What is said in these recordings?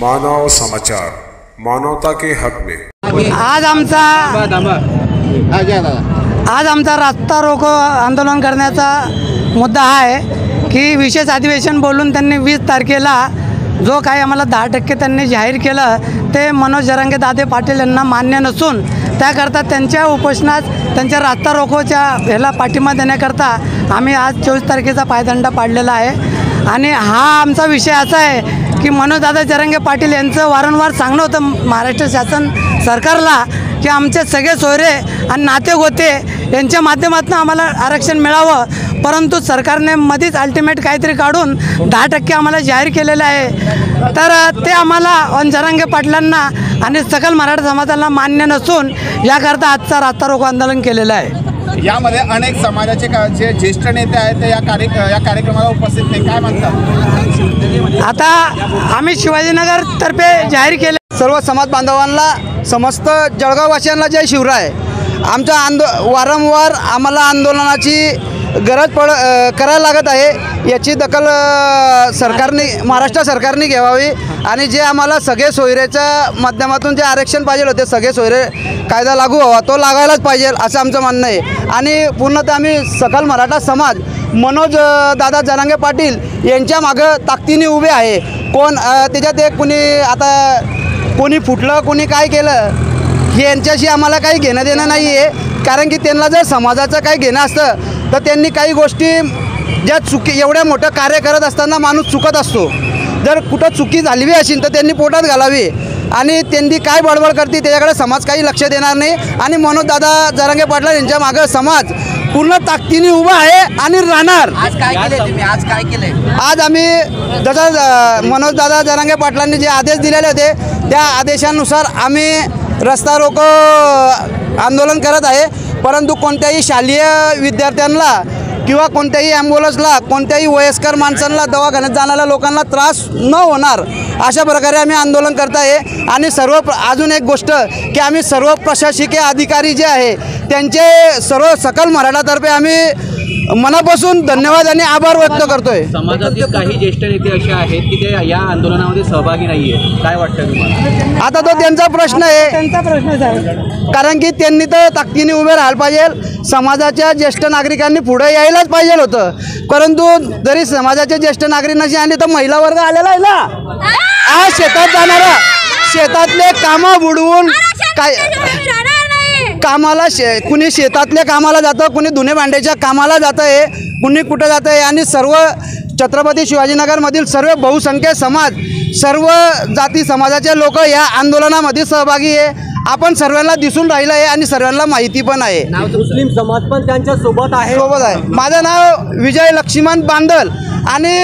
मानव समाचार, मानवता के हक में। आज आमचा रास्ता रोको आंदोलन करण्याचा मुद्दा आहे की विशेष अधिवेशन बोलून त्यांनी 20 तारखेला जो काही आम्हाला 10% त्यांनी जाहीर केलं ते मनोज जरांगे दादा पाटील यांना मान्य नसून त्याकरता त्यांच्या उपोषणात त्यांच्या रास्ता रोकोच्या ह्याला पाठिंबा देण्याकरता आम्ही आज 24 तारखेचा पायदंडा पाडलेला आहे। आणि हा आमचा विषय असा आहे की मनोज दादा जरांगे पाटील यांचं वारंवार सांगणं होतं महाराष्ट्र शासन सरकारला की आमचे सगळे सोयरे आणि नाते गोते यांच्या माध्यमातून आम्हाला आरक्षण मिळावं, परंतु सरकारने मध्येच अल्टिमेट काहीतरी काढून 10% आम्हाला जाहीर केलेलं आहे। तर ते आम्हाला जरांगे पाटलांना आणि सकल मराठा समाजाला मान्य नसून याकरता आजचा रास्ता रोको आंदोलन केलेलं आहे। यामध्ये अनेक समाजाचे जे ज्येष्ठ नेते आहेत ते या कार्यक्रमाला उपस्थित नाही, काय म्हणतात? आता आम्ही शिवाजीनगर तर्फे जाहीर केले सर्व समाज बांधवांना समस्त जळगाववासियांना जय शिवराय। आमच्या वारंवार आम्हाला आंदोलनाची गरज करायला लागत आहे, याची दखल सरकारने महाराष्ट्र सरकारने घ्यावी आणि जे आम्हाला सगळे सोयरेच्या माध्यमातून जे आरक्षण पाहिजे होते सगळे सोयरे कायदा लागू व्हावा तो लागायलाच पाहिजे असं आमचं म्हणणं आहे। आणि पूर्णतः आम्ही सकल मराठा समाज मनोज दादा जरांगे पाटील यांच्या मागं ताकदीने उभे आहे। त्याच्यात एक कोणी फुटलं कोणी काय केलं हे यांच्याशी आम्हाला काही घेणं देणं नाही आहे, कारण की त्यांना जर समाजाचं काही घेणं असतं तर त्यांनी काही गोष्टी ज्या एवढ्या मोठं कार्य करत असताना माणूस चुकत असतो, जर कुठं चुकी झाली असेल तर त्यांनी पोटात घालावी आणि त्यांनी काय बडबड करते त्याच्याकडे समाज काही लक्ष देणार नाही। आणि मनोज दादा जरांगे पाटील यांच्या मागं समाज पूर्ण ताकदीने उभा आहे आणि राहणार। आज काय केले तुम्ही? आज काय केले? आज आम्ही जसं मनोज दादा जरांगे पाटलांनी जे आदेश दिलेले होते त्या आदेशानुसार आम्ही रस्ता रोको आंदोलन करत आहे, परंतु कोणत्याही शालेय विद्यार्थ्यांना किंवा कोणत्याही ॲम्ब्युलन्सला कोणत्याही वयस्कर माणसांना दवाखान्यात जाणाऱ्या लोकांना त्रास न होणार अशा प्रकारे आम्ही आंदोलन करत आहे। आणि अजून एक गोष्ट की आम्ही सर्व प्रशासकीय अधिकारी जे आहे त्यांचे सर्व सकल मराठातर्फे आम्ही मनापासून धन्यवाद आणि आभार व्यक्त करतोय। समाजातील काही ज्येष्ठ नेते असे आहेत की ते या आंदोलनामध्ये सहभागी नाहीये, काय वाटतं तुम्हाला? आता तो त्यांचा प्रश्न आहे, कारण की त्यांनी तर ताकदीने उभे राहायला पाहिजे। समाजाच्या ज्येष्ठ नागरिकांनी पुढे यायलाच पाहिजे होतं, परंतु जरी समाजाचे ज्येष्ठ नागरिक नसे आले तर महिला वर्ग आलेला आहे ना। आज शेतात जाणारा शेतातले कामं बुडवून काय कामाला कुणी शेतातल्या कामाला जातं, कुणी धुणे भांड्याच्या कामाला जातं आहे, कुणी कुठं जातं आहे। आणि सर्व छत्रपती शिवाजीनगरमधील सर्व बहुसंख्य समाज सर्व जाती समाजाचे लोक या आंदोलनामध्ये सहभागी आहे। आपण सर्वांना दिसून राहिलं आहे आणि सर्वांना माहिती पण आहे। मुस्लिम समाज पण त्यांच्या सोबत आहे। माझं नाव विजय लक्ष्मण बांदल आणि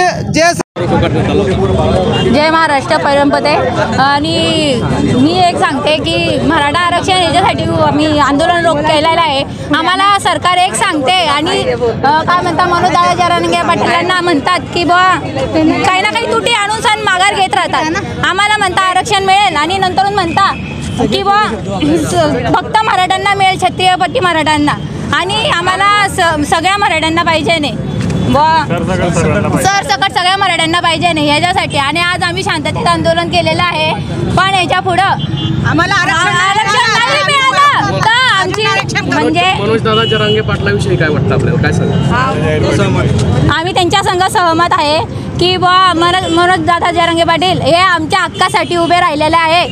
जय महाराष्ट्र परमपते। आणि मी एक सांगते की मराठा आरक्षण याच्यासाठी आम्ही आंदोलन केलेलं आहे। आम्हाला सरकार एक सांगते आणि काय म्हणतात मनोज दादा जरांगे पाटलांना म्हणतात की बा काही ना काही तुटी आणून सण माघार घेत राहतात। आम्हाला म्हणता आरक्षण मिळेल आणि नंतरून म्हणता की बा फक्त मराठ्यांना मिळेल, क्षत्रियपट्टी मराठ्यांना, आणि आम्हाला सगळ्या मराठ्यांना पाहिजे नाही सरसकट सगळ्या मराठ्यांना पाहिजे नाही याच्यासाठी। आणि आज आम्ही शांततेत आंदोलन केलेलं आहे, पण याच्या पुढं आम्हाला आरक्षण नाही मिळालं तर आमची म्हणजे मनोज दादा जरांगे पाटलाविषयी काय वाटतं आपल्याला, काय सांगा? आम्ही त्यांच्या संघ सहमत आहे की बा मनोज दादा जरांगे पाटील हे आमच्या हक्कासाठी उभे राहिलेले आहे।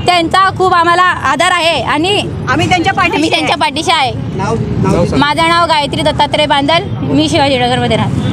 त्यांचा खूप आम्हाला आदर आहे आणि आम्ही त्यांच्या पाठीशी आहे। माझं नाव गायत्री दत्तात्रय बांदल, मी शिवाजीनगरमध्ये राहते।